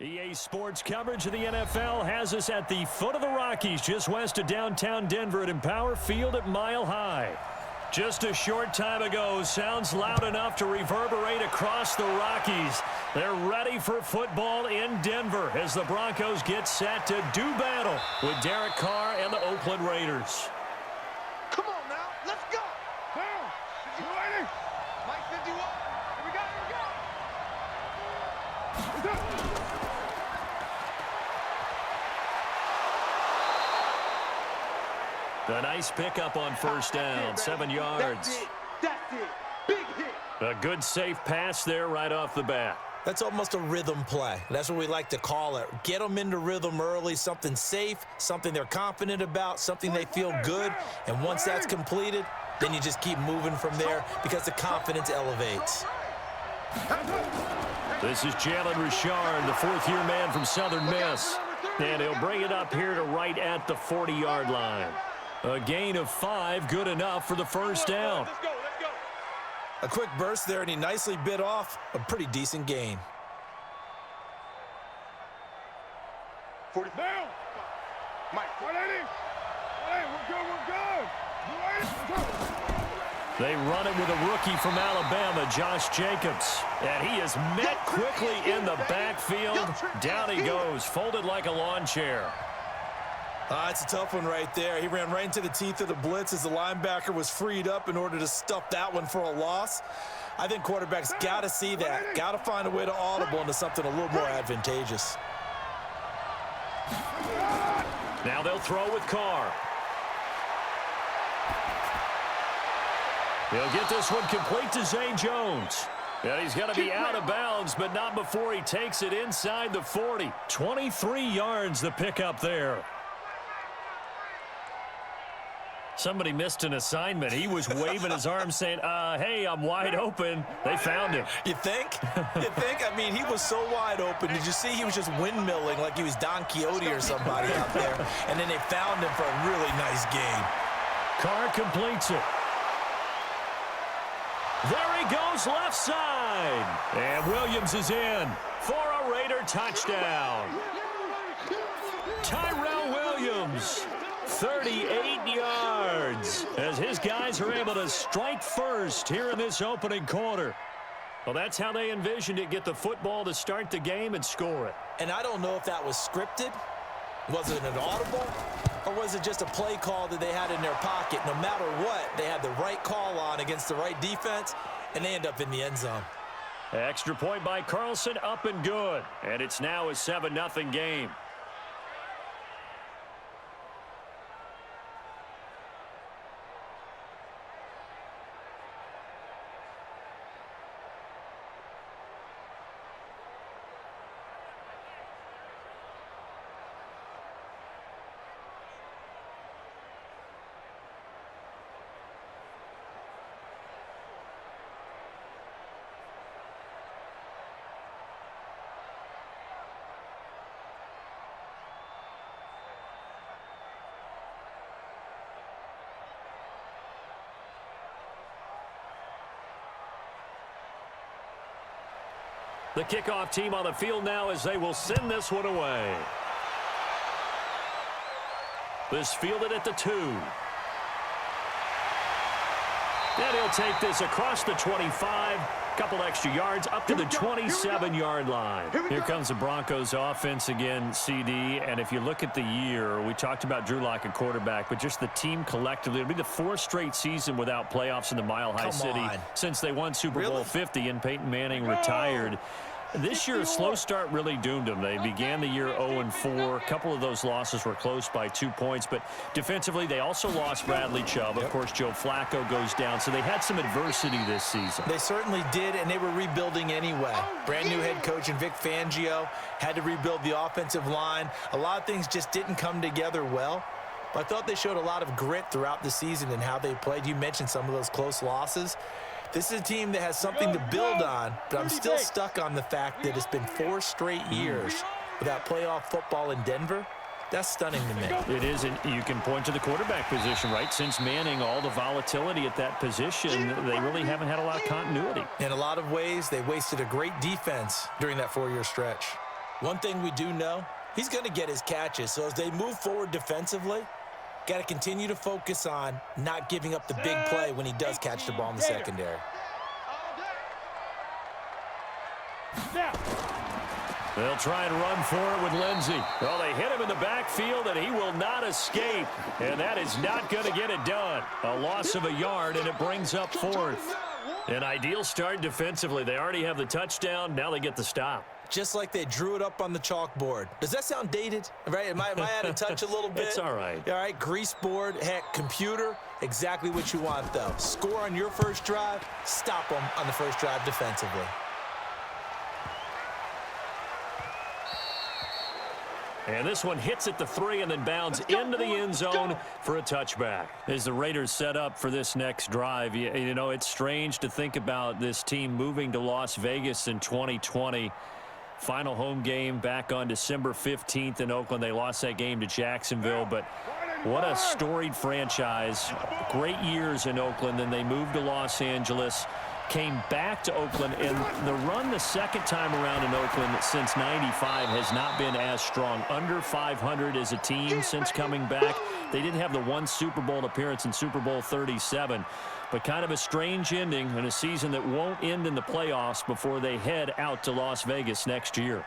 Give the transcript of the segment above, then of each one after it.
EA Sports coverage of the NFL has us at the foot of the Rockies, just west of downtown Denver at Empower Field at Mile High. Just a short time ago, sounds loud enough to reverberate across the Rockies. They're ready for football in Denver as the Broncos get set to do battle with Derek Carr and the Oakland Raiders. Come on now, let's go. Down. You ready? Mike 51. Here we go, here we go. A nice pickup on first down, 7 yards. That's it. Big hit. A good safe pass there right off the bat. That's almost a rhythm play. That's what we like to call it. Get them into rhythm early, something safe, something they're confident about, something they feel good. And once that's completed, then you just keep moving from there because the confidence elevates. This is Jalen Richard, the fourth-year man from Southern Miss. And he'll bring it up here to right at the 40-yard line. A gain of 5, good enough for the first down. Let's go, let's go. A quick burst there, and he nicely bit off a pretty decent gain. 40 down. Mike, 180. Hey, we're good, we're good. You ready? Let's go. They run it with a rookie from Alabama, Josh Jacobs. And he is met quickly in the backfield. Down he goes, folded like a lawn chair. It's a tough one right there. He ran right into the teeth of the blitz as the linebacker was freed up in order to stuff that one for a loss. I think quarterbacks got to see that. Got to find a way to audible into something a little more advantageous. Now they'll throw with Carr. He'll get this one complete to Zay Jones. And he's going to be out of bounds, but not before he takes it inside the 40. 23 yards the pickup there. Somebody missed an assignment. He was waving his arms saying, hey, I'm wide open. They found him. You think? You think? I mean, he was so wide open. Did you see he was just windmilling like he was Don Quixote or somebody out there? And then they found him for a really nice game. Carr completes it. There he goes left side. And Williams is in for a Raider touchdown. Tyrell Williams, 38 yards, as his guys are able to strike first here in this opening quarter. Well, that's how they envisioned it, get the football to start the game and score it. And I don't know if that was scripted. Was it an audible? Or was it just a play call that they had in their pocket? No matter what, they had the right call on against the right defense, and they end up in the end zone. Extra point by Carlson, up and good. And it's now a 7-0 game. The kickoff team on the field now as they will send this one away. This fielded at the 2. And he'll take this across the 25. Couple extra yards up to the 27-yard line. Here comes the Broncos offense again, CD. And if you look at the year, we talked about Drew Lock at quarterback, but just the team collectively, it'll be the 4th straight season without playoffs in the Mile High City since they won Super Bowl 50 and Peyton Manning retired. This year, a slow start really doomed them. They began the year 0-4. A couple of those losses were close by 2 points. But defensively, they also lost Bradley Chubb. Of course, Joe Flacco goes down. So they had some adversity this season. They certainly did, and they were rebuilding anyway. Brand new head coach and Vic Fangio had to rebuild the offensive line. A lot of things just didn't come together well. But I thought they showed a lot of grit throughout the season and how they played. You mentioned some of those close losses. This is a team that has something to build on, but I'm still stuck on the fact that it's been 4 straight years without playoff football in Denver. That's stunning to me. It is, and you can point to the quarterback position, right? Since Manning, all the volatility at that position, they really haven't had a lot of continuity. In a lot of ways, they wasted a great defense during that 4-year stretch. One thing we do know, he's going to get his catches. So as they move forward defensively, got to continue to focus on not giving up the big play when he does catch the ball in the secondary. They'll try and run for it with Lindsey. Well, they hit him in the backfield, and he will not escape. And that is not going to get it done. A loss of a yard, and it brings up fourth. An ideal start defensively. They already have the touchdown. Now they get the stop. Just like they drew it up on the chalkboard. Does that sound dated? Right? Am I out of touch a little bit? It's all right. All right, grease board, heck, computer, exactly what you want, though. Score on your first drive, stop them on the first drive defensively. And this one hits at the 3 and then bounds into the end zone for a touchback. As the Raiders set up for this next drive, you know, it's strange to think about this team moving to Las Vegas in 2020. Final home game back on December 15th in Oakland. They lost that game to Jacksonville, but what a storied franchise. Great years in Oakland, then they moved to Los Angeles. Came back to Oakland, and the run the second time around in Oakland since '95 has not been as strong. Under 500 as a team since coming back. They didn't have the one Super Bowl appearance in Super Bowl 37, but kind of a strange ending in a season that won't end in the playoffs before they head out to Las Vegas next year.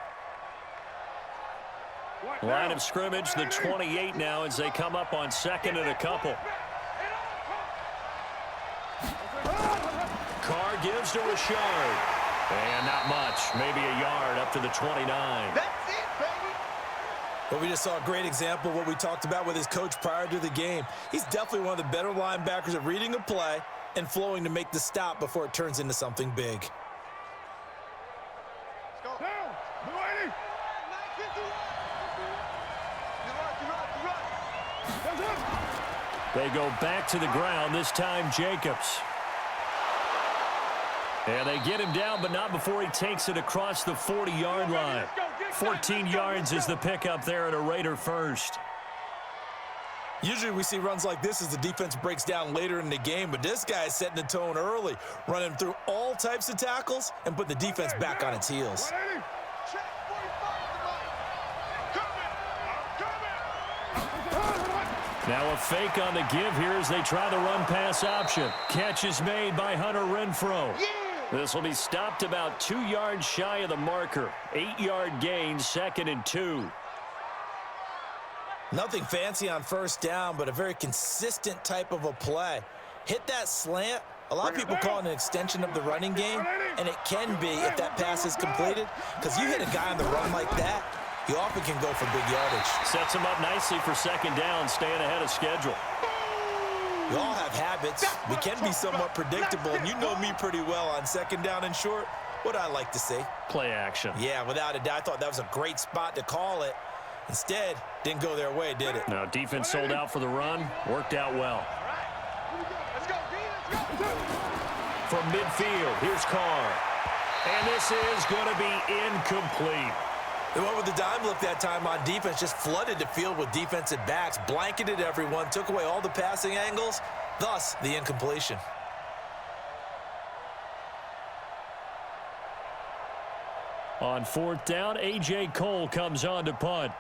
Line of scrimmage, the 28 now as they come up on second and a couple. Carr gives to Rashard. And not much. Maybe a yard up to the 29. That's it, baby. Well, we just saw a great example of what we talked about with his coach prior to the game. He's definitely one of the better linebackers at reading a play and flowing to make the stop before it turns into something big. Let's go. Down. Blue 80. They go back to the ground, this time Jacobs. And they get him down, but not before he takes it across the 40-yard line. 14 yards is the pickup there at a Raider first. Usually we see runs like this as the defense breaks down later in the game, but this guy is setting the tone early, running through all types of tackles and put the defense back on its heels. Now a fake on the give here as they try the run-pass option. Catch is made by Hunter Renfrow. This will be stopped about 2 yards shy of the marker. 8-yard gain, 2nd and 2. Nothing fancy on first down, but a very consistent type of a play. Hit that slant. A lot of people call it an extension of the running game, and it can be if that pass is completed, because you hit a guy on the run like that, you often can go for big yardage. Sets him up nicely for second down, staying ahead of schedule. We all have habits. We can be somewhat predictable, and you know me pretty well on second down and short. What I like to see. Play action. Yeah, without a doubt. I thought that was a great spot to call it. Instead, didn't go their way, did it? Now, defense sold out for the run. Worked out well. From midfield, here's Carr. And this is going to be incomplete. They went with the dime look that time on defense, just flooded the field with defensive backs, blanketed everyone, took away all the passing angles, thus the incompletion. On fourth down, A.J. Cole comes on to punt.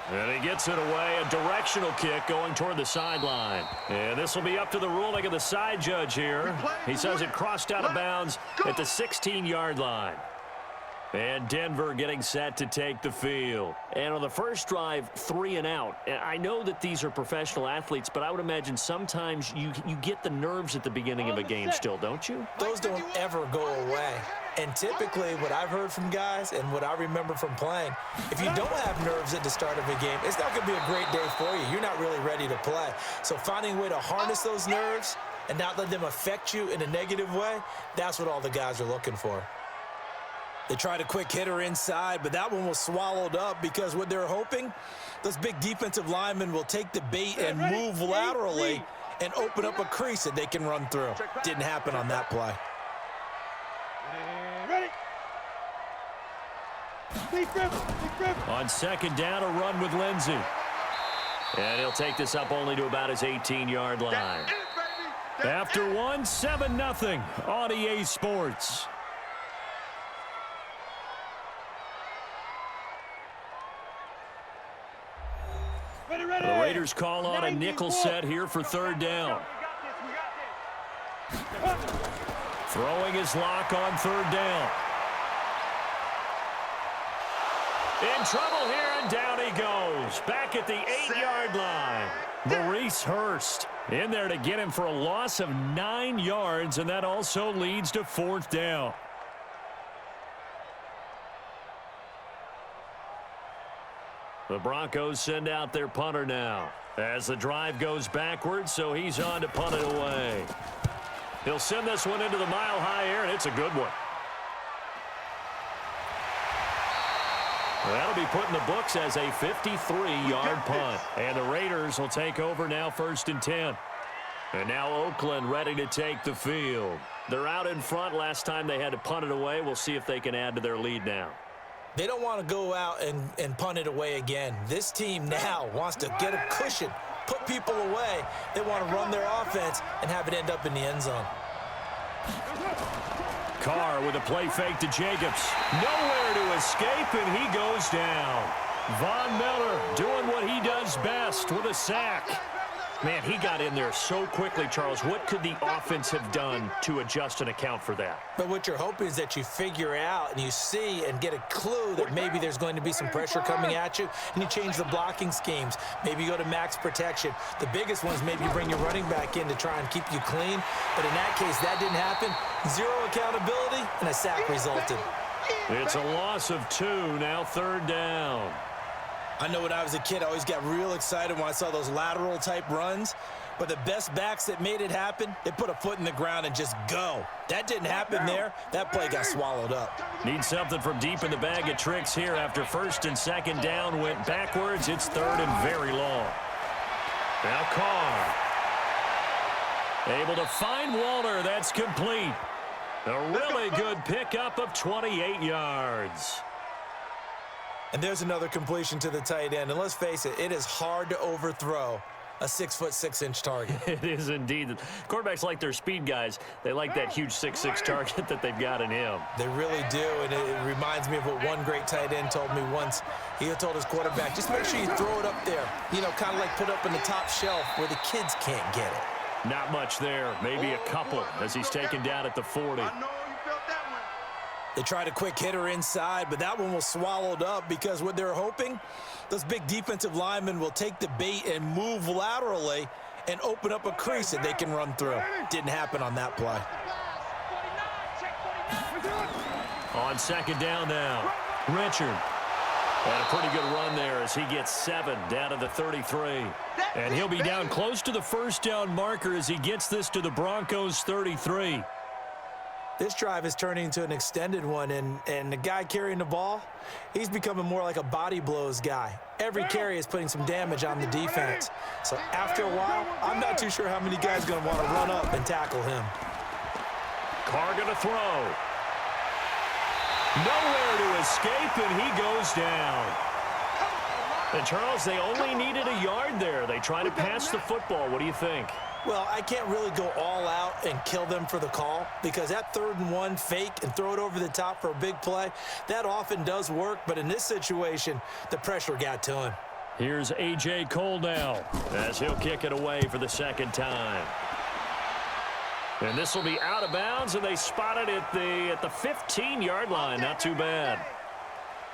And he gets it away, a directional kick going toward the sideline. And this will be up to the ruling of the side judge here. He says it crossed out of bounds at the 16-yard line. And Denver getting set to take the field. And on the first drive, 3 and out. And I know that these are professional athletes, but I would imagine sometimes you get the nerves at the beginning of a game still, don't you? Those don't ever go away. And typically what I've heard from guys and what I remember from playing, if you don't have nerves at the start of a game, it's not going to be a great day for you. You're not really ready to play. So finding a way to harness those nerves and not let them affect you in a negative way, that's what all the guys are looking for. They tried a quick hitter inside, but that one was swallowed up because what they're hoping, those big defensive linemen will take the bait and move laterally and open up a crease that they can run through. Didn't happen on that play. On second down, a run with Lindsey. And he'll take this up only to about his 18-yard line. After one, 7-0 on EA Sports. The Raiders call on a nickel set here for third down. Throwing his lock on third down. In trouble here, and down he goes. Back at the 8-yard line. Maurice Hurst in there to get him for a loss of 9 yards, and that also leads to fourth down. The Broncos send out their punter now as the drive goes backwards, so he's on to punt it away. He'll send this one into the mile-high air, and it's a good one. That'll be put in the books as a 53-yard punt. And the Raiders will take over now, 1st and 10. And now Oakland ready to take the field. They're out in front. Last time they had to punt it away. We'll see if they can add to their lead now. They don't want to go out and punt it away again. This team now wants to get a cushion, put people away. They want to run their offense and have it end up in the end zone. Carr with a play fake to Jacobs. Nowhere to escape, and he goes down. Von Miller doing what he does best with a sack. Man, he got in there so quickly, Charles. What could the offense have done to adjust and account for that? But what you're hoping is that you figure out and you see and get a clue that maybe there's going to be some pressure coming at you, and you change the blocking schemes. Maybe you go to max protection. The biggest one is maybe you bring your running back in to try and keep you clean. But in that case, that didn't happen. Zero accountability, and a sack resulted. It's a loss of 2, now third down. I know when I was a kid, I always got real excited when I saw those lateral-type runs. But the best backs that made it happen, they put a foot in the ground and just go. That didn't happen there. That play got swallowed up. Need something from deep in the bag of tricks here after 1st and 2nd down went backwards. It's 3rd and very long. Now Carr. Able to find Walter. That's complete. A really good pickup of 28 yards. And there's another completion to the tight end. And let's face it, it is hard to overthrow a 6'6" target. It is indeed. Quarterbacks like their speed guys. They like that huge 6'6" target that they've got in him. They really do, and it reminds me of what one great tight end told me once. He told his quarterback, just make sure you throw it up there. You know, kind of like put up in the top shelf where the kids can't get it. Not much there. Maybe a couple as he's taken down at the 40. They tried a quick hitter inside, but that one was swallowed up because what they're hoping, those big defensive linemen will take the bait and move laterally and open up a crease that they can run through. Didn't happen on that play. On 2nd down now, Richard. And a pretty good run there as he gets 7 down to the 33. And he'll be down close to the 1st down marker as he gets this to the Broncos 33. This drive is turning into an extended one, and the guy carrying the ball, he's becoming more like a body blows guy. Every carry is putting some damage on the defense. So after a while, I'm not too sure how many guys are going to want to run up and tackle him. Carr going to throw. Nowhere to escape, and he goes down. And Charles, they only needed a yard there. They try to pass the football. What do you think? Well, I can't really go all out and kill them for the call because that 3rd and 1 fake and throw it over the top for a big play, that often does work. But in this situation, the pressure got to him. Here's A.J. Cole now as he'll kick it away for the 2nd time. And this will be out of bounds, and they spot it at the 15-yard line. Not too bad.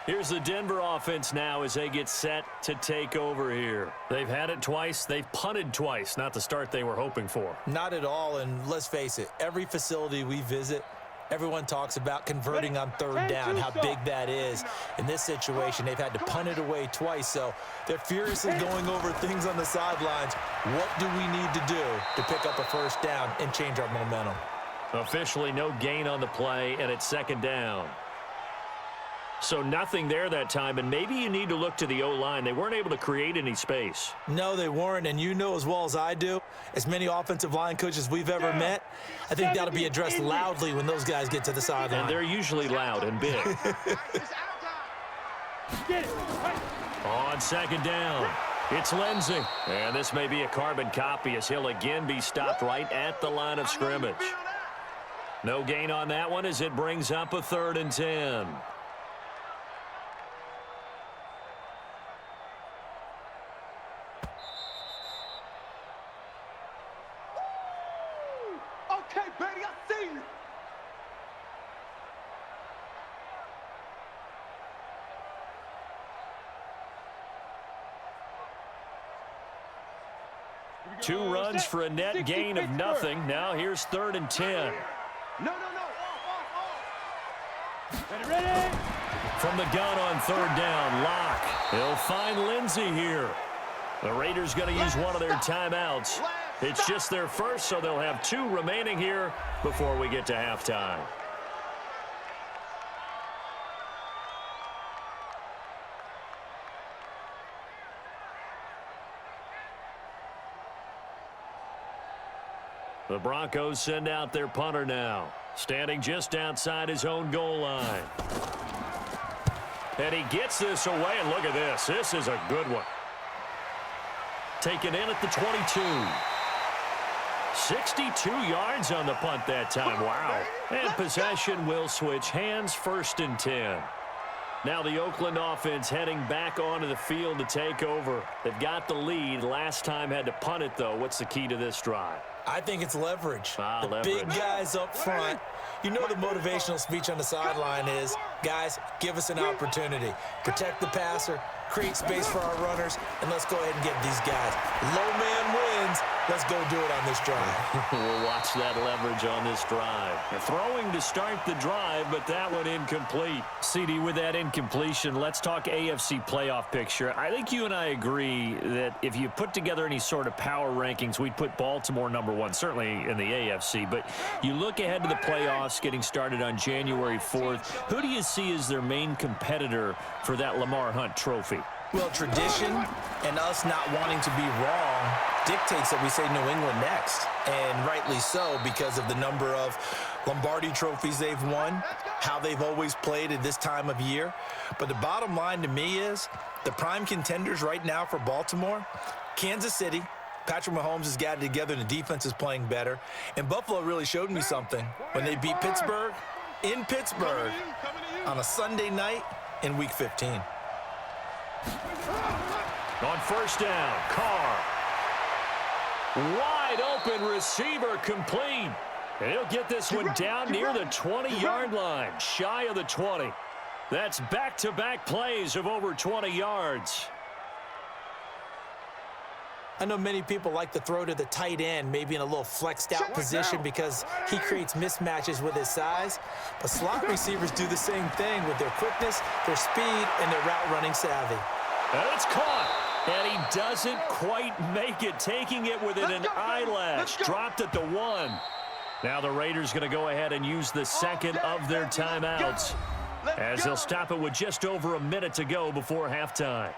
Here's the Denver offense now as they get set to take over here. They've had it twice. They've punted twice. Not the start they were hoping for. Not at all, and let's face it, every facility we visit, everyone talks about converting on 3rd down, how big that is. In this situation, they've had to punt it away twice, so they're furiously going over things on the sidelines. What do we need to do to pick up a 1st down and change our momentum? Officially no gain on the play, and it's 2nd down. So nothing there that time, and maybe you need to look to the O-line. They weren't able to create any space. No, they weren't, and you know as well as I do, as many offensive line coaches we've ever met, I think that'll be addressed loudly when those guys get to the sideline. And they're usually loud and big. On 2nd down, it's Lindsey. And this may be a carbon copy as he'll again be stopped right at the line of scrimmage. No gain on that one as it brings up a 3rd and 10. 2 runs for a net gain of nothing. Now here's 3rd and 10. No. Ready? From the gun on 3rd down, Locke. He'll find Lindsey here. The Raiders going to use one of their timeouts. It's just their first, so they'll have 2 remaining here before we get to halftime. The Broncos send out their punter now, standing just outside his own goal line. And he gets this away, and look at this. This is a good one. Taken in at the 22. 62 yards on the punt that time. Wow. And possession will switch hands, 1st and 10. Now the Oakland offense heading back onto the field to take over. They've got the lead. Last time had to punt it, though. What's the key to this drive? I think it's leverage. Leverage. Big guys up front. You know the motivational speech on the sideline is, guys, give us an opportunity. Protect the passer, create space for our runners, and let's go ahead and get these guys. Low man wins. Let's go do it on this drive. We'll watch that leverage on this drive. They're throwing to start the drive, but that one incomplete. CD, with that incompletion, let's talk AFC playoff picture. I think you and I agree that if you put together any sort of power rankings, we'd put Baltimore #1, certainly in the AFC. But you look ahead to the playoffs getting started on January 4th. Who do you see as their main competitor for that Lamar Hunt trophy? Well, tradition and us not wanting to be wrong dictates that we say New England next. And rightly so, because of the number of Lombardi trophies they've won, how they've always played at this time of year. But the bottom line to me is the prime contenders right now for Baltimore, Kansas City. Patrick Mahomes has got it together and the defense is playing better. And Buffalo really showed me something when they beat Pittsburgh in Pittsburgh on a Sunday night in Week 15. On 1st down, Carr. Wide open receiver complete. And he'll get this one down near the 20-yard line, shy of the 20. That's back-to-back plays of over 20 yards. I know many people like to throw to the tight end, maybe in a little flexed out position because he creates mismatches with his size. But slot receivers do the same thing with their quickness, their speed, and their route running savvy. And it's caught. And he doesn't quite make it, taking it within an eyelash. Dropped at the 1. Now the Raiders going to go ahead and use the second of their timeouts, as they'll stop it with just over a minute to go before halftime.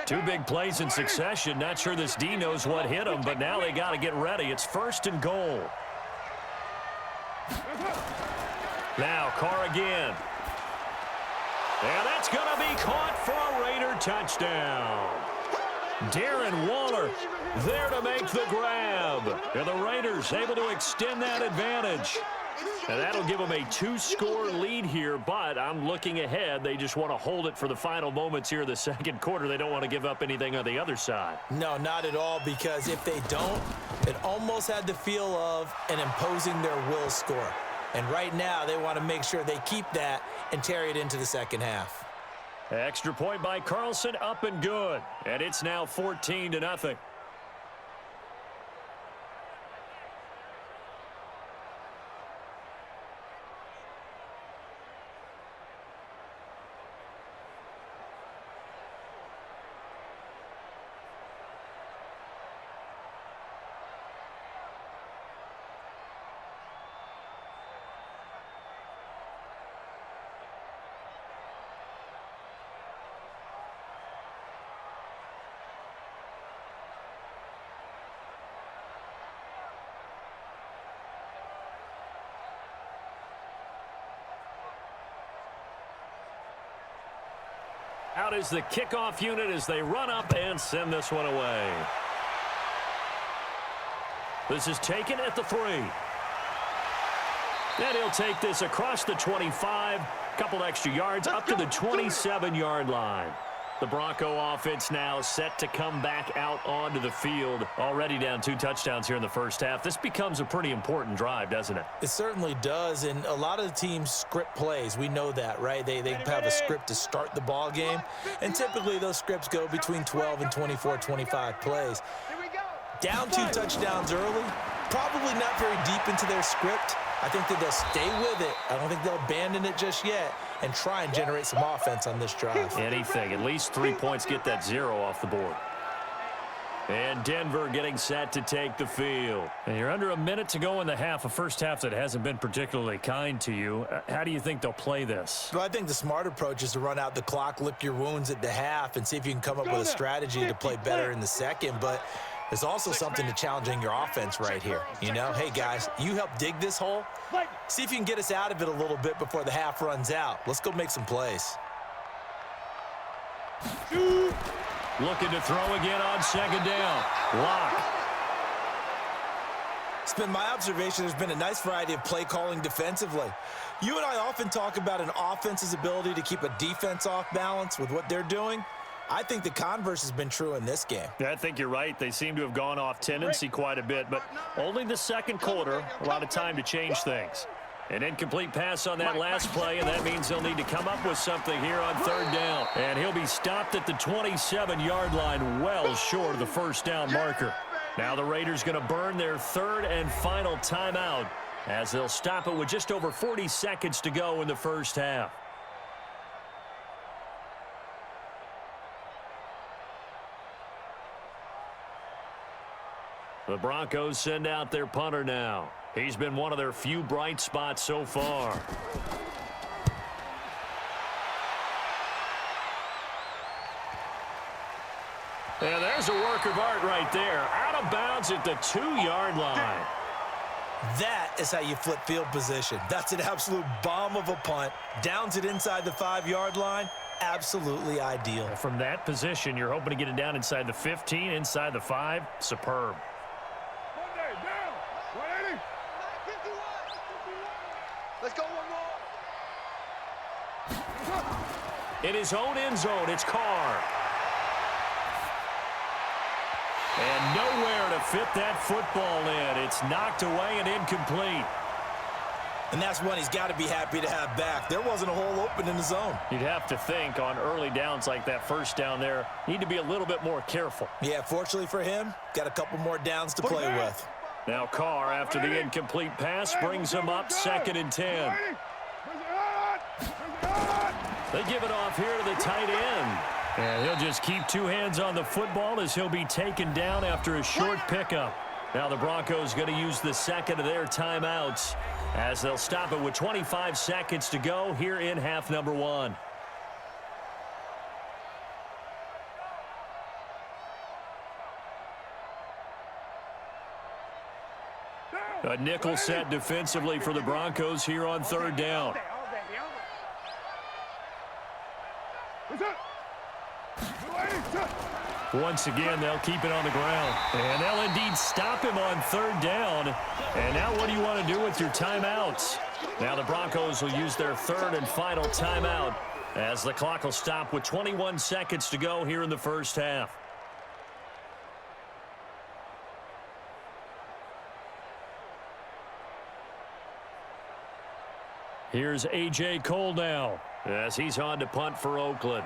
Two big plays in succession. Not sure this D knows what hit him, but now they got to get ready. It's 1st and goal. Now Carr again. And that's going to be caught for a Raider touchdown. Darren Waller there to make the grab. And the Raiders able to extend that advantage. And that'll give them a 2-score lead here, but I'm looking ahead. They just want to hold it for the final moments here of the second quarter. They don't want to give up anything on the other side. No, not at all, because if they don't, it almost had the feel of an imposing their will score. And right now, they want to make sure they keep that and carry it into the second half. Extra point by Carlson, up and good. And it's now 14-0. Out is the kickoff unit as they run up and send this one away. This is taken at the 3. And he'll take this across the 25, couple extra yards up to the 27-yard line. The Bronco offense now set to come back out onto the field. Already down 2 touchdowns here in the first half. This becomes a pretty important drive, doesn't it? It certainly does, and a lot of the teams script plays. We know that, right? They have a script to start the ball game, and typically those scripts go between 12 and 24, 25 plays. Down 2 touchdowns early, probably not very deep into their script. I think that they'll stay with it. I don't think they'll abandon it just yet and try and generate some offense on this drive. Anything. At least 3 points, get that 0 off the board. And Denver getting set to take the field. And you're under a minute to go in the half, a first half that hasn't been particularly kind to you. How do you think they'll play this? Well, I think the smart approach is to run out the clock, lick your wounds at the half, and see if you can come up with a strategy to play better in the second. But there's also something to challenging your offense right here. You know, hey, guys, you help dig this hole. See if you can get us out of it a little bit before the half runs out. Let's go make some plays. Looking to throw again on second down. Lock. It's been my observation there's been a nice variety of play calling defensively. You and I often talk about an offense's ability to keep a defense off balance with what they're doing. I think the converse has been true in this game. Yeah, I think you're right. They seem to have gone off tendency quite a bit, but only the second quarter, a lot of time to change things. An incomplete pass on that last play, and that means they'll need to come up with something here on third down. And he'll be stopped at the 27-yard line, well short of the first down marker. Now the Raiders going to burn their third and final timeout as they'll stop it with just over 40 seconds to go in the first half. The Broncos send out their punter now. He's been one of their few bright spots so far. And there's a work of art right there. Out of bounds at the 2-yard line. That is how you flip field position. That's an absolute bomb of a punt. Downs it inside the 5-yard line. Absolutely ideal. From that position, you're hoping to get it down inside the 15, inside the 5. Superb. Let's go one more. In his own end zone, it's Carr. And nowhere to fit that football in. It's knocked away and incomplete. And that's one he's got to be happy to have back. There wasn't a hole open in the zone. You'd have to think on early downs like that first down there, need to be a little bit more careful. Yeah, fortunately for him, got a couple more downs to play with. Now Carr, after the incomplete pass, brings him up 2nd and 10. They give it off here to the tight end. And he'll just keep 2 hands on the football as he'll be taken down after a short pickup. Now the Broncos going to use the second of their timeouts as they'll stop it with 25 seconds to go here in half number 1. A nickel set defensively for the Broncos here on third down. Once again, they'll keep it on the ground. And they'll indeed stop him on third down. And now what do you want to do with your timeouts? Now the Broncos will use their third and final timeout as the clock will stop with 21 seconds to go here in the first half. Here's A.J. Cole now as he's on to punt for Oakland.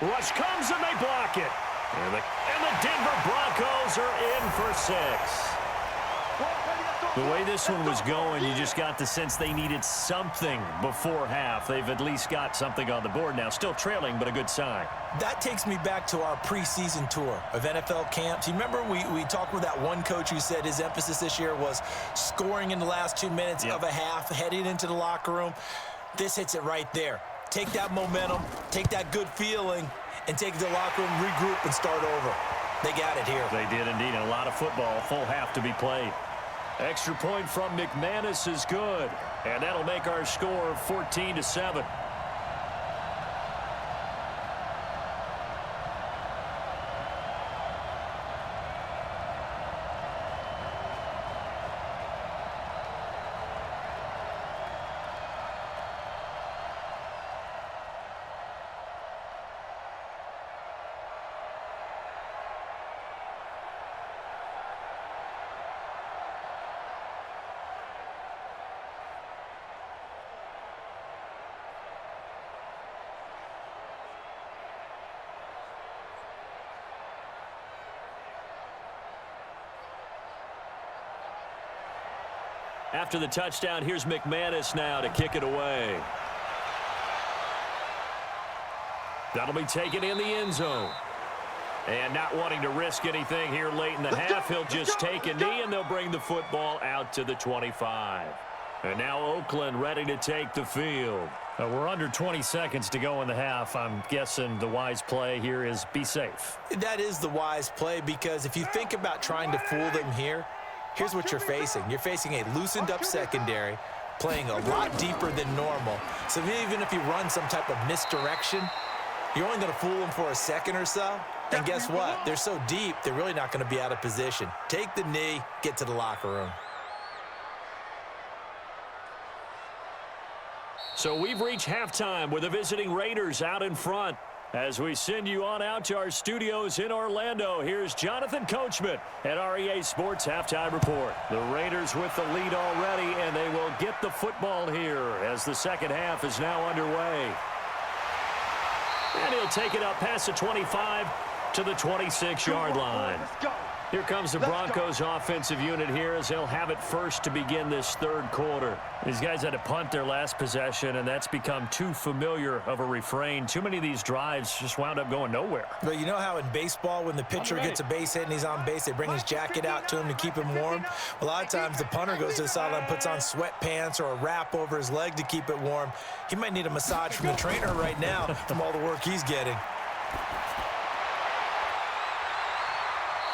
Rush comes and they block it. And the Denver Broncos are in for 6. The way this one was going, you just got the sense they needed something before half. They've at least got something on the board now. Still trailing, but a good sign. That takes me back to our preseason tour of NFL camps. You remember we talked with that one coach who said his emphasis this year was scoring in the last 2 minutes of a half, heading into the locker room. This hits it right there. Take that momentum, take that good feeling, and take it to the locker room, regroup, and start over. They got it here. They did indeed. And a lot of football, full half to be played. Extra point from McManus is good. And that'll make our score 14-7. After the touchdown, here's McManus now to kick it away. That'll be taken in the end zone. And not wanting to risk anything here late in the half, he'll just take a knee, and they'll bring the football out to the 25. And now Oakland ready to take the field. We're under 20 seconds to go in the half. I'm guessing the wise play here is be safe. That is the wise play, because if you think about trying to fool them here, here's what you're facing. You're facing a loosened-up secondary, playing a lot deeper than normal. So even if you run some type of misdirection, you're only going to fool them for a second or so. And guess what? They're so deep, they're really not going to be out of position. Take the knee, get to the locker room. So we've reached halftime with the visiting Raiders out in front. As we send you on out to our studios in Orlando, here's Jonathan Coachman at our EA Sports Halftime Report. The Raiders with the lead already, and they will get the football here as the second half is now underway. And he'll take it up past the 25 to the 26-yard line. Here comes the Broncos offensive unit here as they'll have it first to begin this third quarter. These guys had to punt their last possession, and that's become too familiar of a refrain. Too many of these drives just wound up going nowhere. But you know how in baseball, when the pitcher gets a base hit and he's on base, they bring his jacket out to him to keep him warm? A lot of times the punter goes to the sideline, puts on sweatpants or a wrap over his leg to keep it warm. He might need a massage from the trainer right now from all the work he's getting.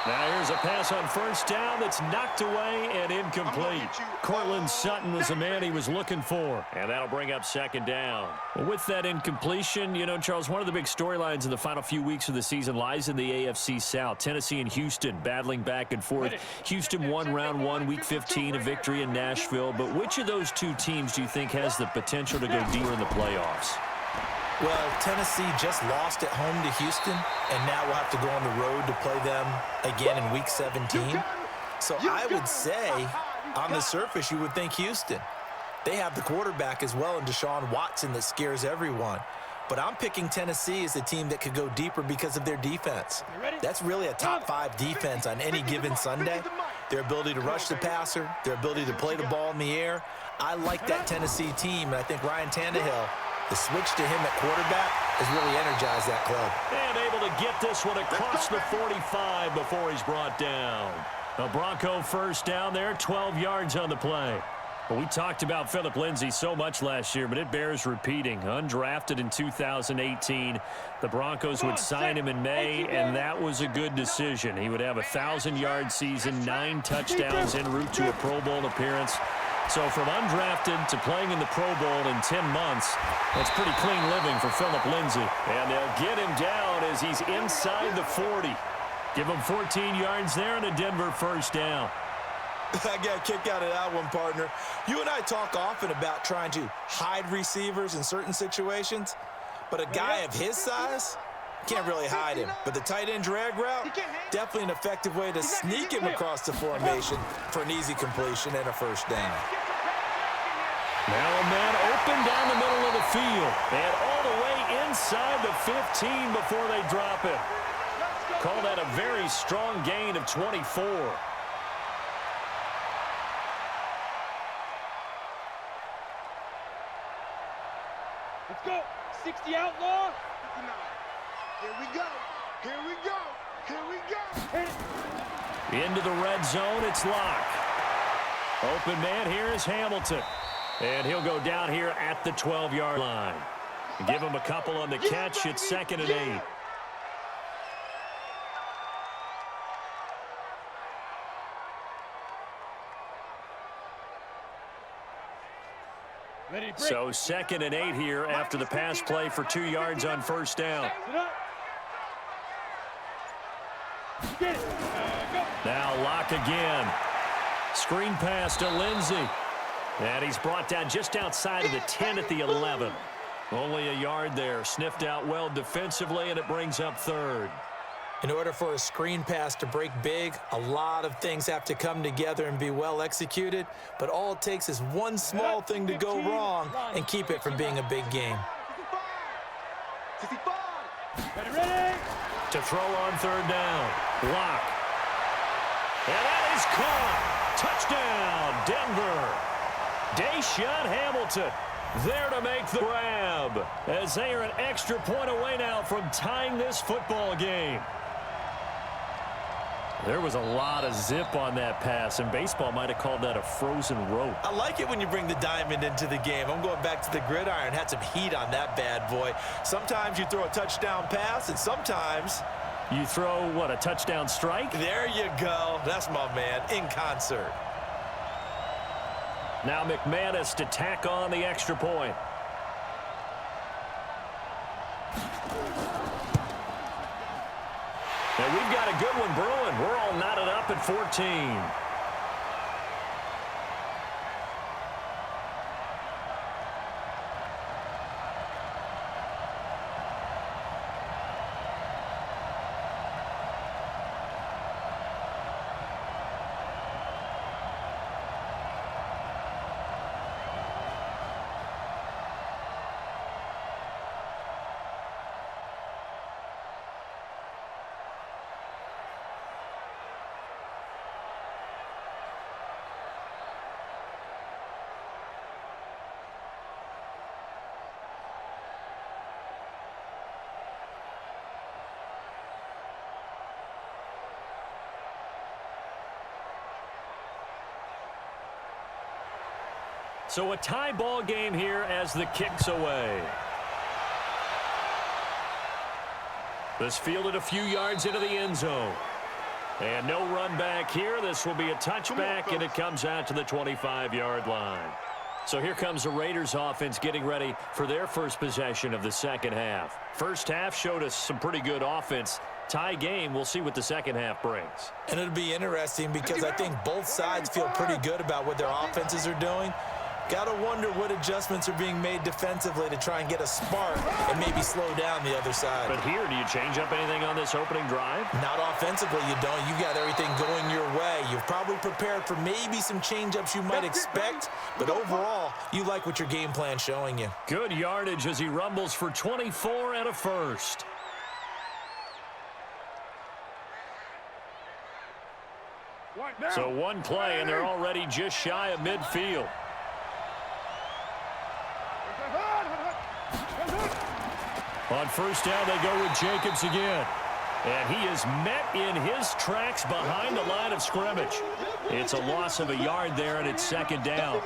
Now here's a pass on first down that's knocked away and incomplete. Cortland Sutton was the man he was looking for, and that'll bring up second down. Well, with that incompletion, you know, Charles, one of the big storylines in the final few weeks of the season lies in the AFC South. Tennessee and Houston battling back and forth. Houston won round 1, week 15, a victory in Nashville. But which of those two teams do you think has the potential to go deeper in the playoffs? Well, Tennessee just lost at home to Houston, and now we'll have to go on the road to play them again in Week 17. So I would say, on the surface, you would think Houston. They have the quarterback as well in Deshaun Watson that scares everyone. But I'm picking Tennessee as the team that could go deeper because of their defense. That's really a top-5 defense on any given Sunday. Their ability to rush the passer, their ability to play the ball in the air. I like that Tennessee team, and I think Ryan Tannehill, the switch to him at quarterback has really energized that club. And able to get this one across the 45 before he's brought down. A Bronco first down there, 12 yards on the play. Well, we talked about Phillip Lindsay so much last year, but it bears repeating. Undrafted in 2018, the Broncos would sign him in May, and that was a good decision. He would have a 1,000-yard season, 9 touchdowns en route to a Pro Bowl appearance. So from undrafted to playing in the Pro Bowl in 10 months, that's pretty clean living for Phillip Lindsay. And they'll get him down as he's inside the 40. Give him 14 yards there and a Denver first down. I got a kick out of that one, partner. You and I talk often about trying to hide receivers in certain situations, but a guy of his size can't really hide him. But the tight end drag route, definitely an effective way to sneak him across the formation for an easy completion and a first down. Now a man open down the middle of the field and all the way inside the 15 before they drop it. Call that a very strong gain of 24. Let's go. 60 outlaw. 59. Here we go. Here we go. Here we go. Into the red zone, it's Locke. Open man here is Hamilton. And he'll go down here at the 12-yard line. Give him a couple on the catch. It's 2nd and 8. So 2nd and 8 here after the pass play for 2 yards on first down. Now Locke again. Screen pass to Lindsay. And he's brought down just outside of the 10 at the 11. Only a yard there. Sniffed out well defensively, and it brings up 3rd. In order for a screen pass to break big, a lot of things have to come together and be well executed, but all it takes is one small thing to go wrong and keep it from being a big game. To throw on 3rd down. Locke. And that is caught. Touchdown, Denver. Deshaun Hamilton there to make the grab as they are an extra point away now from tying this football game. There was a lot of zip on that pass, and baseball might have called that a frozen rope. I like it when you bring the diamond into the game. I'm going back to the gridiron. Had some heat on that bad boy. Sometimes you throw a touchdown pass, and sometimes you throw, what, a touchdown strike? There you go. That's my man, in concert. Now McManus to tack on the extra point. And we've got a good one brewing. We're all knotted up at 14. So a tie ball game here as the kick's away. This fielded a few yards into the end zone. And no run back here. This will be a touchback, and it comes out to the 25-yard line. So here comes the Raiders offense getting ready for their first possession of the second half. First half showed us some pretty good offense. Tie game, we'll see what the second half brings. And it'll be interesting because I think both sides feel pretty good about what their offenses are doing. Got to wonder what adjustments are being made defensively to try and get a spark and maybe slow down the other side. But here, do you change up anything on this opening drive? Not offensively, you don't. You got everything going your way. You've probably prepared for maybe some change-ups you might expect, but overall, you like what your game plan's showing you. Good yardage as he rumbles for 24 and a first. So one play, and they're already just shy of midfield. On first down, they go with Jacobs again. And he is met in his tracks behind the line of scrimmage. It's a loss of a yard there, and it's second down.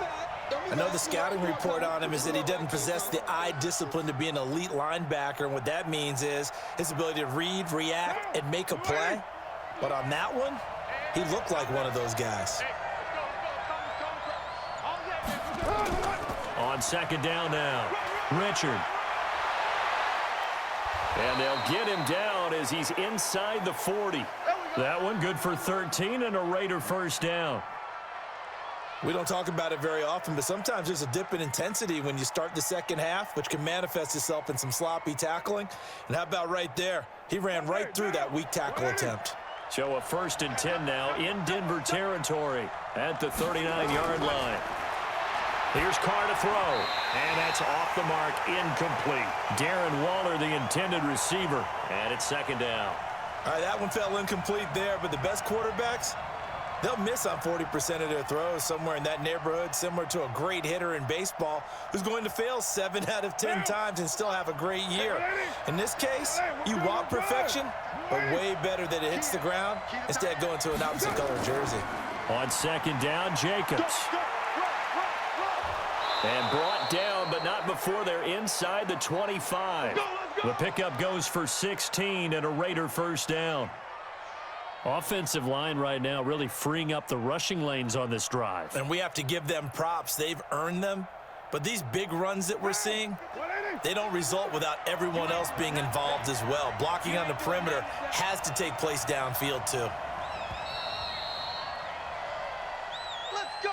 I know the scouting report on him is that he doesn't possess the eye discipline to be an elite linebacker, and what that means is his ability to read, react, and make a play. But on that one, he looked like one of those guys. On second down now, Richard. And they'll get him down as he's inside the 40. That one good for 13 and a Raider first down. We don't talk about it very often, but sometimes there's a dip in intensity when you start the second half, which can manifest itself in some sloppy tackling. And how about right there? He ran right through that weak tackle attempt. So a 1st and 10 now in Denver territory at the 39-yard line. Here's Carr to throw, and that's off the mark, incomplete. Darren Waller, the intended receiver, and it's second down. All right, that one fell incomplete there, but the best quarterbacks, they'll miss on 40% of their throws, somewhere in that neighborhood, similar to a great hitter in baseball who's going to fail 7 out of 10 times and still have a great year. In this case, you want perfection, but way better that it hits the ground instead of going to an opposite color jersey. On second down, Jacobs. And brought down, but not before they're inside the 25. The pickup goes for 16 and a Raider first down. Offensive line right now really freeing up the rushing lanes on this drive. And we have to give them props. They've earned them. But these big runs that we're seeing, they don't result without everyone else being involved as well. Blocking on the perimeter has to take place downfield too.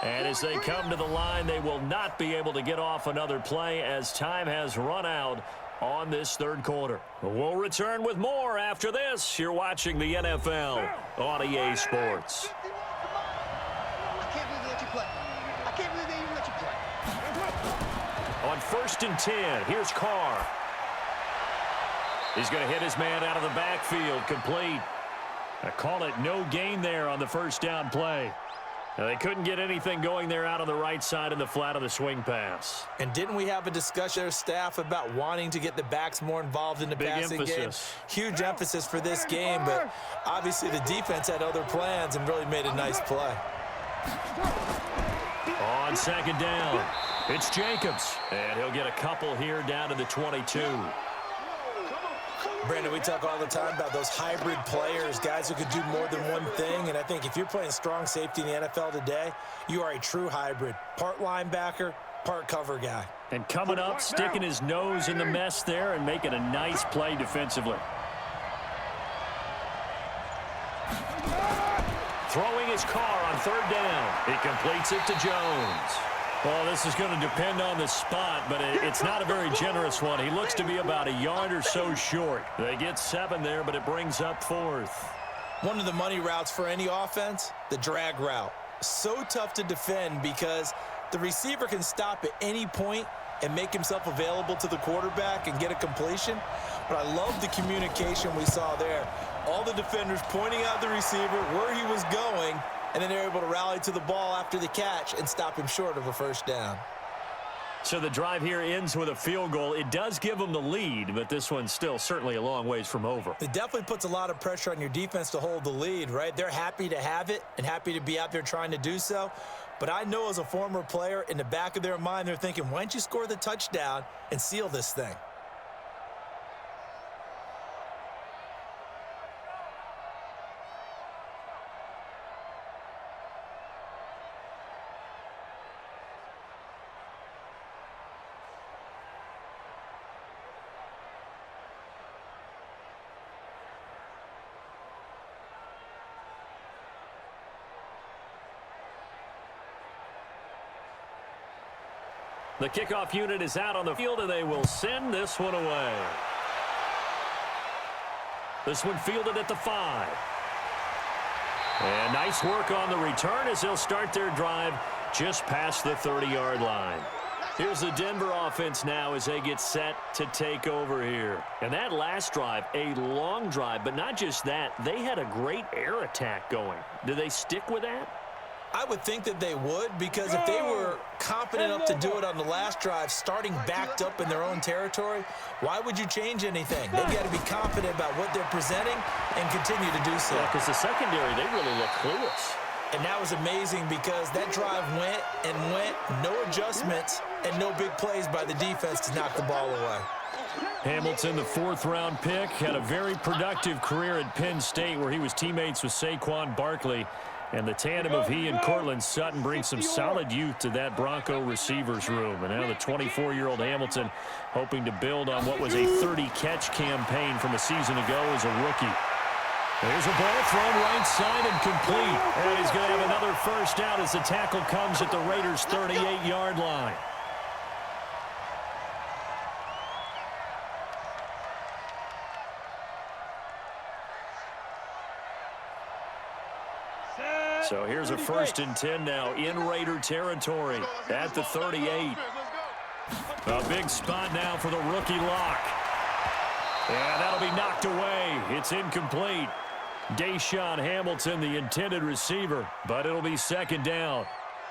And as they come to the line, they will not be able to get off another play as time has run out on this third quarter. We'll return with more after this. You're watching the NFL on EA Sports. I can't believe they let you play. I can't believe they even let you play. On 1st and 10, here's Carr. He's going to hit his man out of the backfield, complete. I call it no gain there on the first down play. Now, they couldn't get anything going there out on the right side in the flat of the swing pass. And didn't we have a discussion with staff about wanting to get the backs more involved in the passing game? Huge emphasis for this game, but obviously the defense had other plans and really made a nice play. On second down, it's Jacobs, and he'll get a couple here down to the 22. Brandon, we talk all the time about those hybrid players, guys who could do more than one thing, and I think if you're playing strong safety in the NFL today, you are a true hybrid. Part linebacker, part cover guy. And coming up, sticking his nose in the mess there and making a nice play defensively. Throwing his car on third down. He completes it to Jones. Well, this is going to depend on the spot, but it's not a very generous one. He looks to be about a yard or so short. They get 7 there, but it brings up 4th. One of the money routes for any offense, the drag route. So tough to defend because the receiver can stop at any point and make himself available to the quarterback and get a completion. But I love the communication we saw there. All the defenders pointing out the receiver, where he was going, and then they're able to rally to the ball after the catch and stop him short of a first down. So the drive here ends with a field goal. It does give them the lead, but this one's still certainly a long ways from over. It definitely puts a lot of pressure on your defense to hold the lead, right? They're happy to have it and happy to be out there trying to do so. But I know as a former player, in the back of their mind, they're thinking, why don't you score the touchdown and seal this thing? The kickoff unit is out on the field, and they will send this one away. This one fielded at the 5. And nice work on the return as they'll start their drive just past the 30-yard line. Here's the Denver offense now as they get set to take over here. And that last drive, a long drive, but not just that. They had a great air attack going. Do they stick with that? I would think that they would, because if they were confident enough to do it on the last drive, starting backed up in their own territory, why would you change anything? They've got to be confident about what they're presenting and continue to do so. Yeah, because the secondary, they really look clueless. And that was amazing because that drive went and went, no adjustments, and no big plays by the defense to knock the ball away. Hamilton, the 4th-round pick, had a very productive career at Penn State where he was teammates with Saquon Barkley. And the tandem of he and Cortland Sutton brings some solid youth to that Bronco receivers room. And now the 24-year-old Hamilton hoping to build on what was a 30-catch campaign from a season ago as a rookie. There's a ball thrown right side and complete. And he's going to have another first down as the tackle comes at the Raiders' 38-yard line. So here's a 1st and 10 now in Raider territory at the 38. A big spot now for the rookie lock. And that'll be knocked away. It's incomplete. Deshaun Hamilton, the intended receiver, but it'll be 2nd down.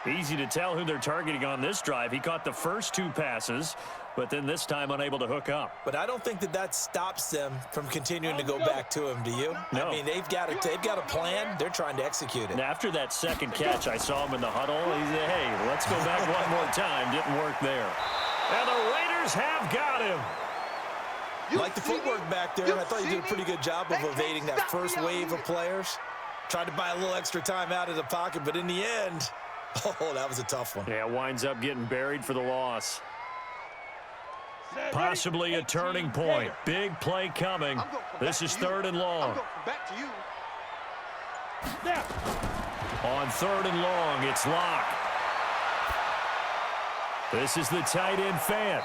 Easy to tell who they're targeting on this drive. He caught the first 2 passes, but then this time unable to hook up. But I don't think that stops them from continuing to go back to him, do you? No. I mean, they've got a plan. They're trying to execute it. And after that second catch, I saw him in the huddle. He said, hey, let's go back one more time. Didn't work there. And the Raiders have got him. Like the footwork back there, and I thought you did a pretty good job of evading that first wave of players. Tried to buy a little extra time out of the pocket, but in the end, oh, that was a tough one. Yeah, winds up getting buried for the loss. Possibly a turning point. Big play coming. This is 3rd and long. On 3rd and long, it's Locke. This is the tight end Fant.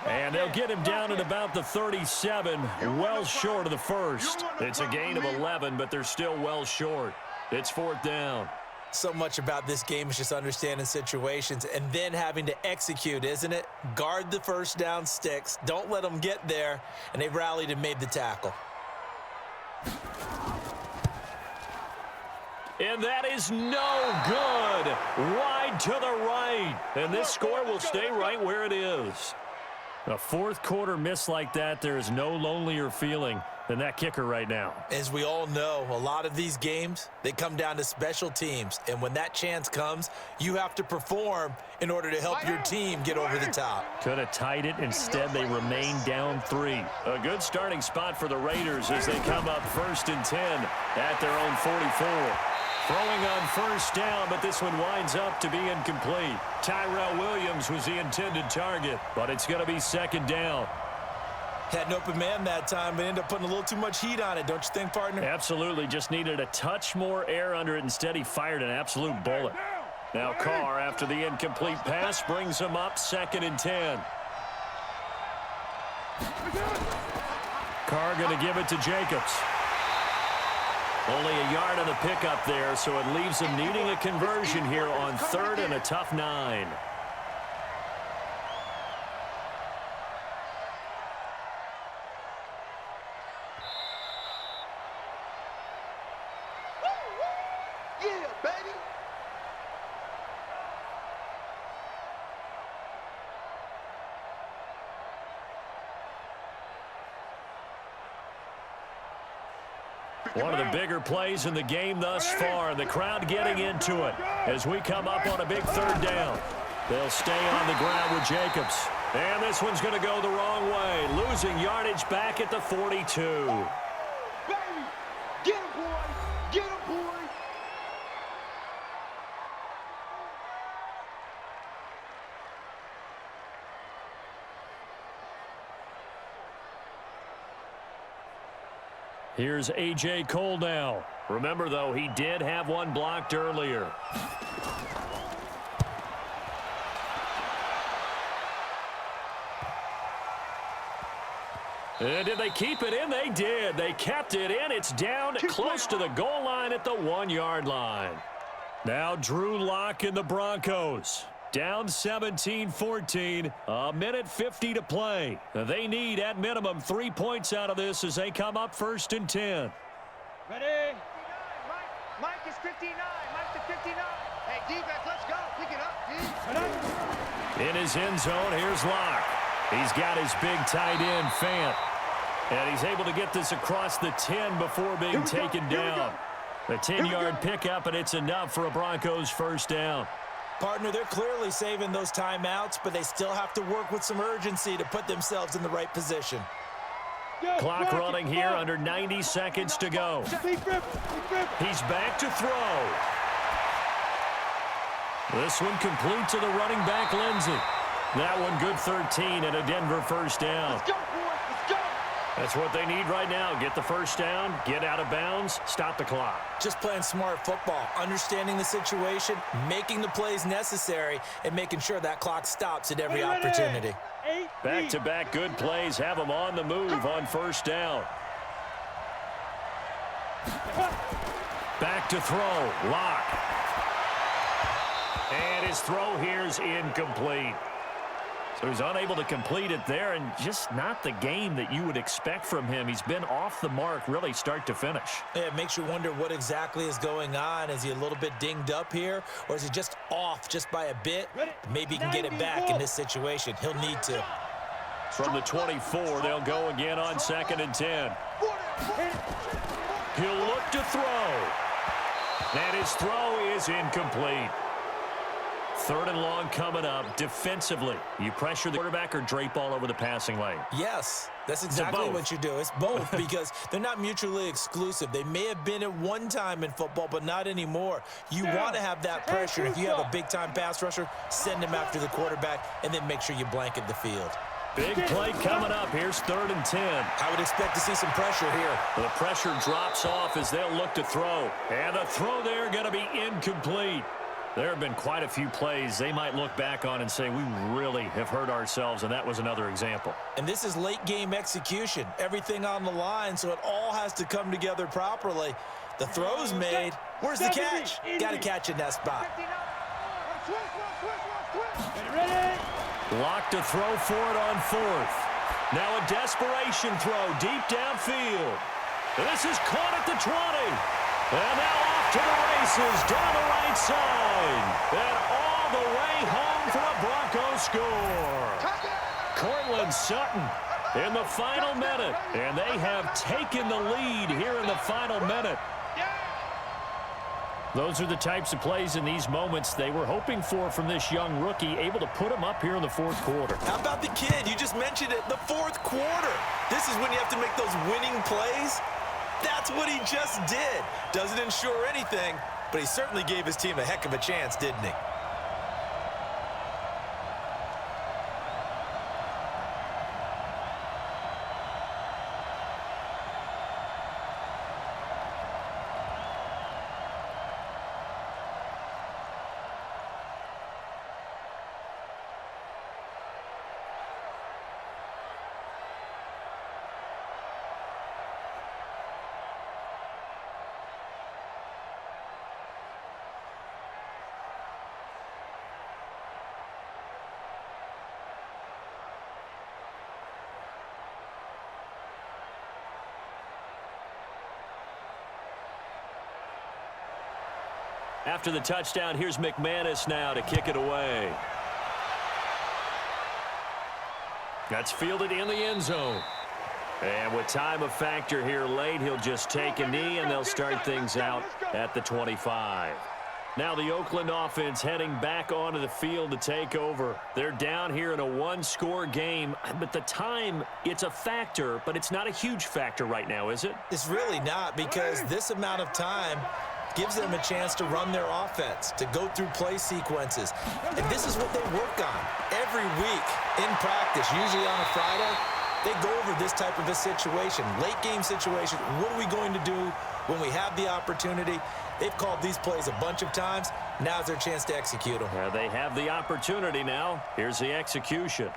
And they'll get him down at about the 37, well short of the first. It's a gain of 11, but they're still well short. It's 4th down. So much about this game is just understanding situations and then having to execute, isn't it? Guard the first down sticks. Don't let them get there. And they rallied and made the tackle. And that is no good. Wide to the right. And this score will stay right where it is. A fourth quarter miss like that, there is no lonelier feeling than that kicker right now. As we all know, a lot of these games, they come down to special teams. And when that chance comes, you have to perform in order to help your team get over the top. Could have tied it. Instead, they remain down 3. A good starting spot for the Raiders as they come up 1st and 10 at their own 44. Throwing on first down, but this one winds up to be incomplete. Tyrell Williams was the intended target, but it's going to be 2nd down. Had an open man that time, but ended up putting a little too much heat on it, don't you think, partner? Absolutely. Just needed a touch more air under it. Instead, he fired an absolute bullet. Now Carr, after the incomplete pass, brings him up 2nd and 10. Carr going to give it to Jacobs. Only a yard on the pickup there, so it leaves him needing a conversion here on 3rd and a tough 9. Yeah, baby. One of the bigger plays in the game thus far. The crowd getting into it as we come up on a big 3rd down. They'll stay on the ground with Jacobs. And this one's going to go the wrong way. Losing yardage back at the 42. Baby, get him, boy. Get him, boy. Here's A.J. Cole now. Remember, though, he did have one blocked earlier. And did they keep it in? They did. They kept it in. It's down close to the goal line at the 1-yard line. Now Drew Lock and the Broncos. Down 17-14, a minute 50 to play. They need, at minimum, 3 points out of this as they come up 1st and 10. Ready? Mike is 59. Mike to 59. Hey, defense, let's go. Pick it up, D. In his end zone, here's Locke. He's got his big tight end, Fant. And he's able to get this across the 10 before being taken down. A 10-yard pickup, and it's enough for a Broncos 1st down. Partner, they're clearly saving those timeouts, but they still have to work with some urgency to put themselves in the right position. Clock running here, under 90 seconds to go. He's back to throw. This one complete to the running back, Lindsey. That one good 13 and a Denver 1st down. Let's go, boys. Let's go. That's what they need right now. Get the 1st down, get out of bounds, stop the clock. Just playing smart football, understanding the situation, making the plays necessary, and making sure that clock stops at every opportunity. Back-to-back good plays have them on the move on 1st down. Back to throw, Lock. And his throw here's incomplete. So he's unable to complete it there, and just not the game that you would expect from him. He's been off the mark really start to finish. Yeah, it makes you wonder what exactly is going on. Is he a little bit dinged up here, or is he just off just by a bit? Maybe he can get it back in this situation. He'll need to. From the 24, they'll go again on 2nd and 10. He'll look to throw. And his throw is incomplete. 3rd and long coming up. Defensively, you pressure the quarterback or drape all over the passing lane? Yes, that's exactly what you do. It's both because they're not mutually exclusive. They may have been at one time in football, but not anymore. You want to have that pressure. If you have a big-time pass rusher, send him after the quarterback, and then make sure you blanket the field. Big play coming up. Here's 3rd and 10. I would expect to see some pressure here. The pressure drops off as they'll look to throw. And the throw there going to be incomplete. There have been quite a few plays they might look back on and say, we really have hurt ourselves, and that was another example. And this is late-game execution. Everything on the line, so it all has to come together properly. The throw's made. Where's the catch? Got to catch in that spot. Lock to throw for it on 4th. Now a desperation throw deep downfield. This is caught at the 20. And now off to the races down the right side. And all the way home for a Broncos score. Cortland Sutton in the final minute. And they have taken the lead here in the final minute. Those are the types of plays in these moments they were hoping for from this young rookie, able to put him up here in the fourth quarter. How about the kid? You just mentioned it, the fourth quarter. This is when you have to make those winning plays. That's what he just did. Doesn't ensure anything, but he certainly gave his team a heck of a chance, didn't he? After the touchdown, here's McManus now to kick it away. That's fielded in the end zone. And with time a factor here late, he'll just take a knee, and they'll start things out at the 25. Now the Oakland offense heading back onto the field to take over. They're down here in a one-score game, but the time, it's a factor, but it's not a huge factor right now, is it? It's really not, because this amount of time gives them a chance to run their offense, to go through play sequences. And this is what they work on every week in practice, usually on a Friday. They go over this type of a situation, late game situation. What are we going to do when we have the opportunity? They've called these plays a bunch of times. Now's their chance to execute them. Yeah, they have the opportunity now. Here's the execution.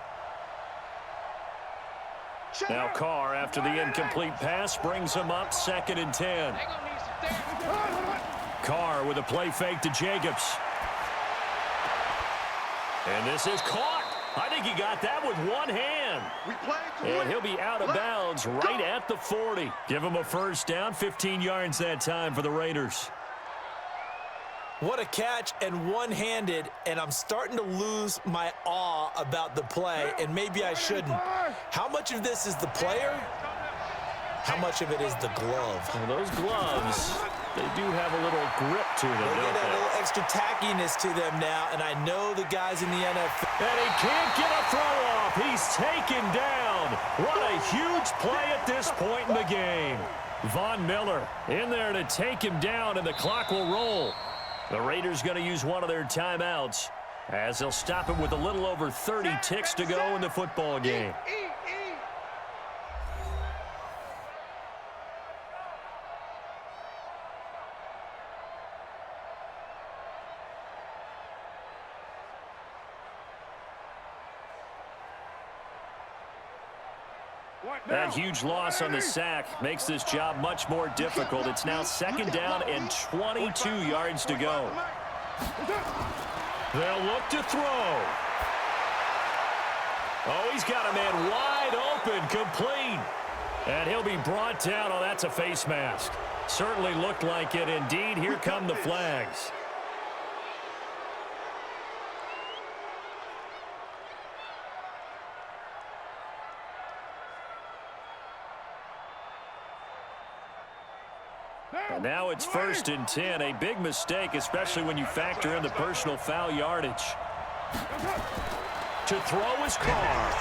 Now Carr, after the incomplete pass, brings him up 2nd and 10. Carr with a play fake to Jacobs. And this is caught. I think he got that with one hand. And he'll be out of bounds right at the 40. Give him a first down, 15 yards that time for the Raiders. What a catch, and one-handed, and I'm starting to lose my awe about the play, and maybe I shouldn't. How much of this is the player? How much of it is the glove? Well, those gloves, they do have a little grip to them, They don't get a they? little extra tackiness to them now, and I know the guys in the NFL. And he can't get a throw off. He's taken down. What a huge play at this point in the game. Von Miller in there to take him down, and the clock will roll. The Raiders going to use one of their timeouts as they'll stop it with a little over 30 ticks to go in the football game. That huge loss on the sack makes this job much more difficult. It's now 2nd down and 22 yards to go. They'll look to throw. Oh, he's got a man wide open, complete. And he'll be brought down. Oh, that's a face mask. Certainly looked like it. Indeed, here come the flags. And now it's 1st and 10. A big mistake, especially when you factor in the personal foul yardage. To throw is Carr.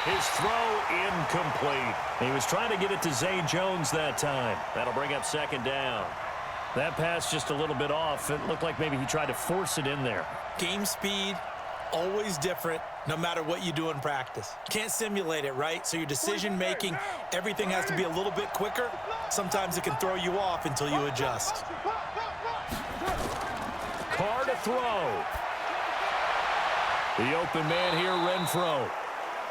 His throw incomplete. He was trying to get it to Zay Jones that time. That'll bring up 2nd down. That pass just a little bit off. It looked like maybe he tried to force it in there. Game speed, always different, no matter what you do in practice. Can't simulate it, right? So your decision-making, everything has to be a little bit quicker. Sometimes it can throw you off until you adjust. Carr to throw. The open man here, Renfro.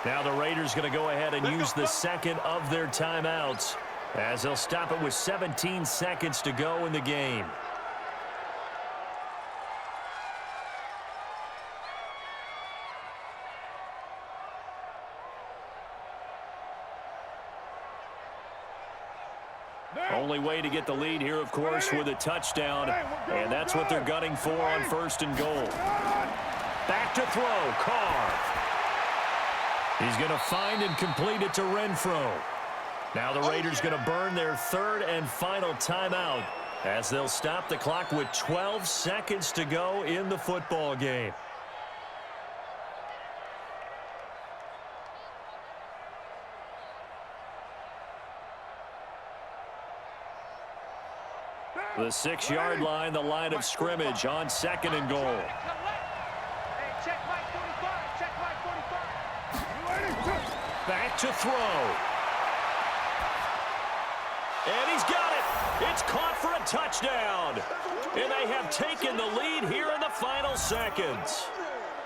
Now the Raiders going to go ahead and use the second of their timeouts as they'll stop it with 17 seconds to go in the game. Only way to get the lead here, of course, with a touchdown, and that's what they're gunning for on 1st and goal. Back to throw, Carr. He's going to find and complete it to Renfro. Now the Raiders going to burn their 3rd and final timeout as they'll stop the clock with 12 seconds to go in the football game. The 6-yard line, the line of scrimmage on 2nd and goal. Back to throw. And he's got it. It's caught for a touchdown. And they have taken the lead here in the final seconds.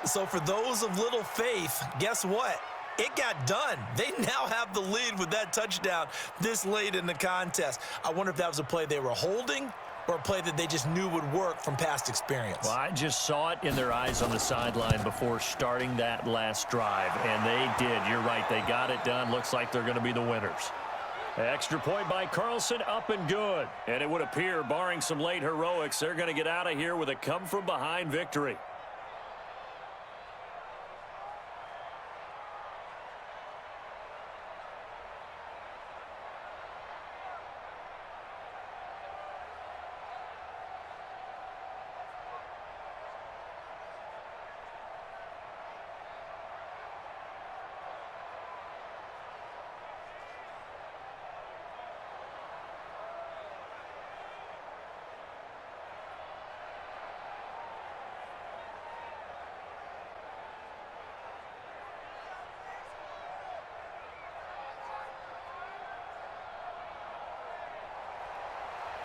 So for those of little faith, guess what? It got done. They now have the lead with that touchdown this late in the contest. I wonder if that was a play they were holding or a play that they just knew would work from past experience. Well, I just saw it in their eyes on the sideline before starting that last drive, and they did. You're right. They got it done. Looks like they're going to be the winners. Extra point by Carlson, up and good. And it would appear, barring some late heroics, they're going to get out of here with a come-from-behind victory.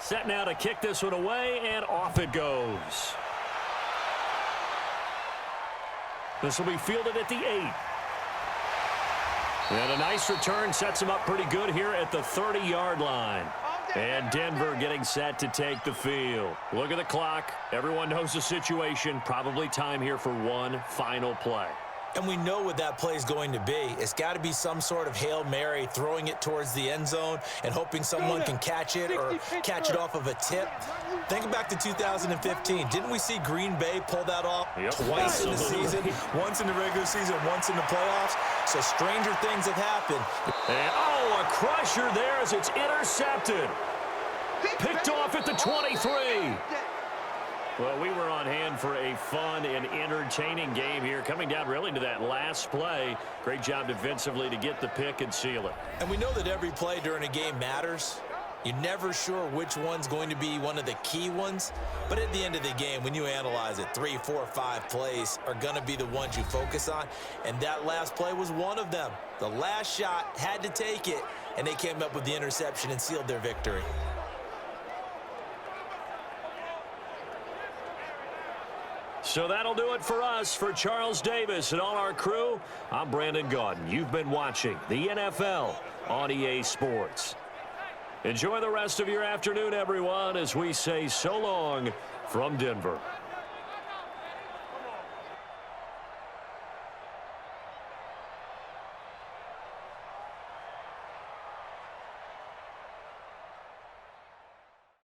Set now to kick this one away, and off it goes. This will be fielded at the 8. And a nice return sets him up pretty good here at the 30-yard line. And Denver getting set to take the field. Look at the clock. Everyone knows the situation. Probably time here for one final play. And we know what that play is going to be. It's got to be some sort of Hail Mary, throwing it towards the end zone and hoping someone can catch it or catch it off of a tip. Think back to 2015. Didn't we see Green Bay pull that off twice in the season? Once in the regular season, once in the playoffs. So stranger things have happened. And, oh, a crusher there as it's intercepted. Picked off at the 23. Well, we were on hand for a fun and entertaining game here, coming down really to that last play. Great job defensively to get the pick and seal it. And we know that every play during a game matters. You're never sure which one's going to be one of the key ones. But at the end of the game, when you analyze it, 3, 4, 5 plays are going to be the ones you focus on. And that last play was one of them. The last shot had to take it, and they came up with the interception and sealed their victory. So that'll do it for us. For Charles Davis and all our crew, I'm Brandon Gaudin. You've been watching the NFL on EA Sports. Enjoy the rest of your afternoon, everyone, as we say so long from Denver.